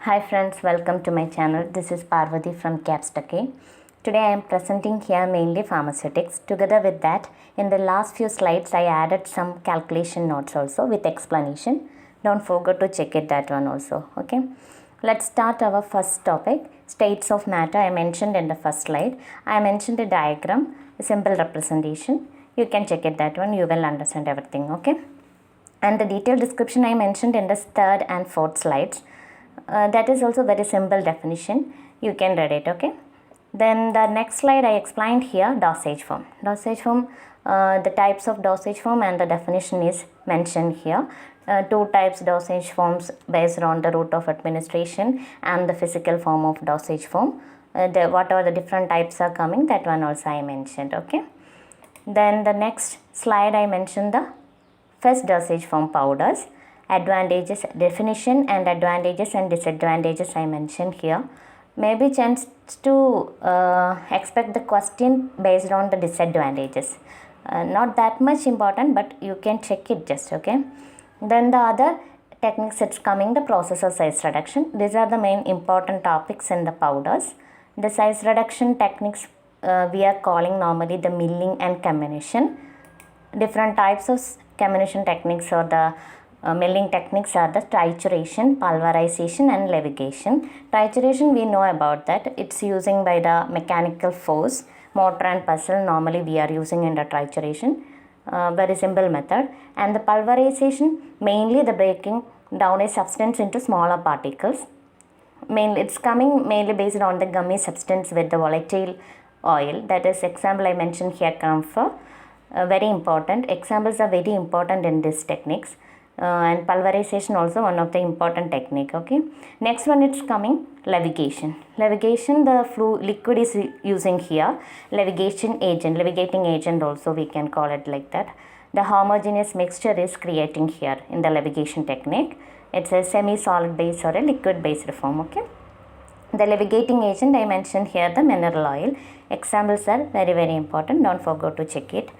Hi friends, welcome to my channel. This is Parvati from KAPS. Today I am presenting here mainly pharmaceutics. Together with that, in the last few slides I added some calculation notes also with explanation. Don't forget to check it that one also. Okay. Let's start our first topic, states of matter. I mentioned in the first slide. I mentioned a diagram, a simple representation. You can check it that one. You will understand everything. Okay. And the detailed description I mentioned in the third and fourth slides. That is also very simple definition. You can read it. Okay. Then the next slide I explained here dosage form. Dosage form, the types of dosage form and the definition is mentioned here. Two types dosage forms based on the route of administration and the physical form of dosage form. Whatever the different types are coming, that one also I mentioned. Okay. Then the next slide I mentioned the first dosage form powders. Advantages, definition and advantages and disadvantages I mentioned here. Maybe chance to expect the question based on the disadvantages. Not that much important, but you can check it just. Okay. Then the other techniques it's coming, the process of size reduction. These are the main important topics in the powders. The size reduction techniques we are calling normally the milling and comminution. Different types of comminution techniques or the milling techniques are the trituration, pulverization and levigation. Trituration we know about that. It's using by the mechanical force, mortar and pestle normally we are using in the trituration. Very simple method. And the pulverization, mainly the breaking down a substance into smaller particles. Mainly it's coming mainly based on the gummy substance with the volatile oil. That is example I mentioned here camphor. Very important. Examples are very important in these techniques. And pulverization also one of the important technique. Okay. Next one it's coming levigation. Levigation, the liquid is using here. Levigating agent also we can call it like that. The homogeneous mixture is creating here in the levigation technique. It's a semi-solid base or a liquid based form. Okay. The levigating agent I mentioned here the mineral oil. Examples are very important. Don't forget to check it.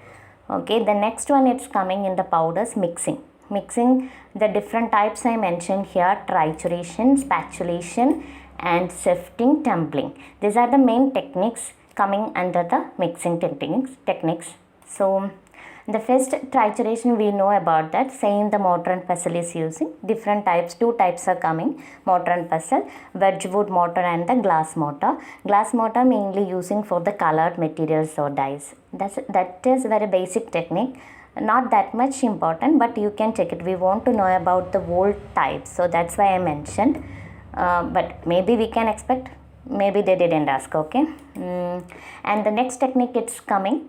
Okay. The next one it's coming in the powders mixing. Mixing the different types I mentioned here, trituration, spatulation and sifting, tumbling. These are the main techniques coming under the mixing techniques. So the first trituration we know about that, same the mortar and pestle is using. Different types, two types are coming, mortar and pestle, Wedgwood mortar and the glass mortar. Glass mortar mainly using for the colored materials or dyes. That is very basic technique. Not that much important, but you can check it. We want to know about the whole types, so that's why I mentioned. But maybe we can expect, maybe they didn't ask. Okay. And the next technique it's coming,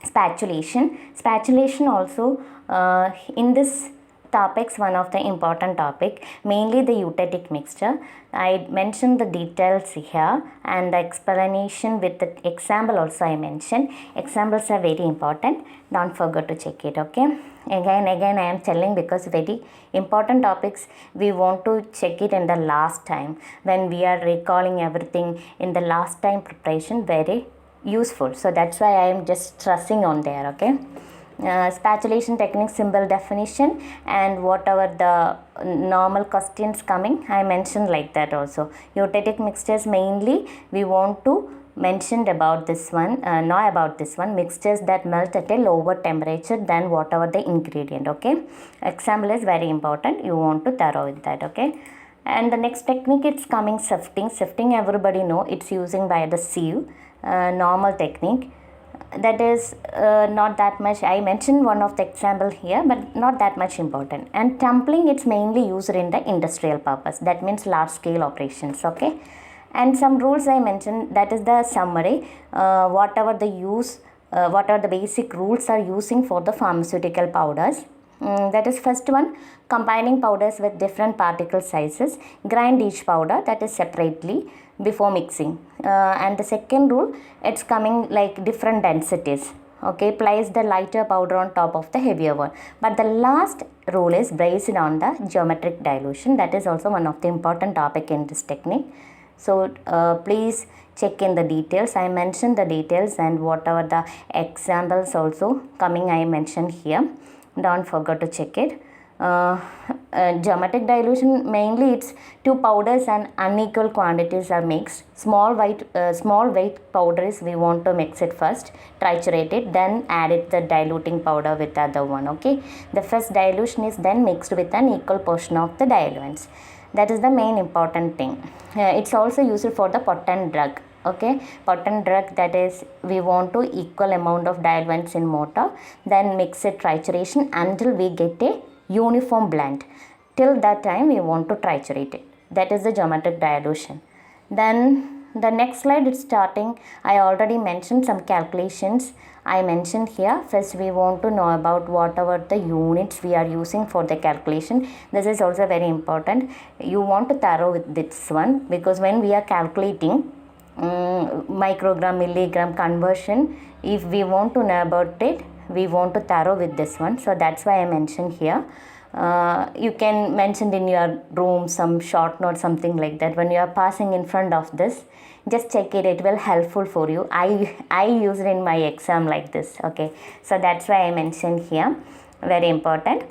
spatulation. Spatulation also in this topics one of the important topic, mainly the eutectic mixture. I mentioned the details here and the explanation with the example also I mentioned. Examples are very important. Don't forget to check it. Okay. Again I am telling because very important topics we want to check it in the last time when we are recalling everything in the last time preparation, very useful. So that's why I am just stressing on there. Okay. Spatulation technique, simple definition and whatever the normal questions coming I mentioned like that also. Eutectic mixtures mainly we want to mention about this one, know about this one, mixtures that melt at a lower temperature than whatever the ingredient. Okay. Example is very important, you want to thorough with that. Okay. And the next technique it's coming sifting. Sifting everybody know, it's using by the sieve, normal technique. That is not that much. I mentioned one of the example here, but not that much important. And tumbling it's mainly used in the industrial purpose. That means large scale operations. Okay. And some rules I mentioned, that is the summary. Whatever the basic rules are using for the pharmaceutical powders. That is first one, combining powders with different particle sizes. Grind each powder, that is separately before mixing. And the second rule, it's coming like different densities. Okay, place the lighter powder on top of the heavier one. But the last rule is based on the geometric dilution. That is also one of the important topic in this technique. So please check in the details. I mentioned the details and whatever the examples also coming I mentioned here. Don't forget to check it. Geometric dilution, mainly it's two powders and unequal quantities are mixed. Small weight powders, we want to mix it first, triturate it, then add it the diluting powder with the other one. Okay, the first dilution is then mixed with an equal portion of the diluents. That is the main important thing. It's also used for the potent drug. Okay, potent drug, that is we want to equal amount of diluents in mortar, then mix it trituration until we get a uniform blend. Till that time we want to triturate it. That is the geometric dilution. Then the next slide is starting. I already mentioned some calculations I mentioned here. First we want to know about whatever the units we are using for the calculation. This is also very important. You want to thorough with this one, because when we are calculating microgram milligram conversion, if we want to know about it, we want to thorough with this one. So that's why I mentioned here. You can mention in your room some short note, something like that. When you are passing in front of this, just check it. It will helpful for you. I use it in my exam like this. Okay, so that's why I mentioned here. Very important.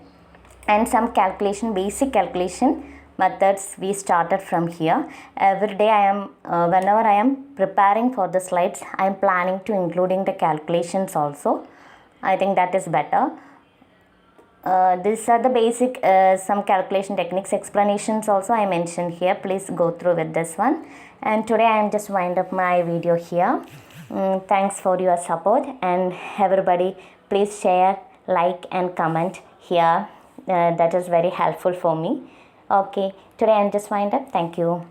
And some calculation, basic calculation methods we started from here. Every day I am whenever I am preparing for the slides, I am planning to including the calculations also. I think that is better. These are the basic some calculation techniques, explanations also I mentioned here. Please go through with this one. And today I am just wind up my video here. Thanks for your support, and everybody please share, like and comment here. That is very helpful for me. Okay, today I am just wind up. Thank you.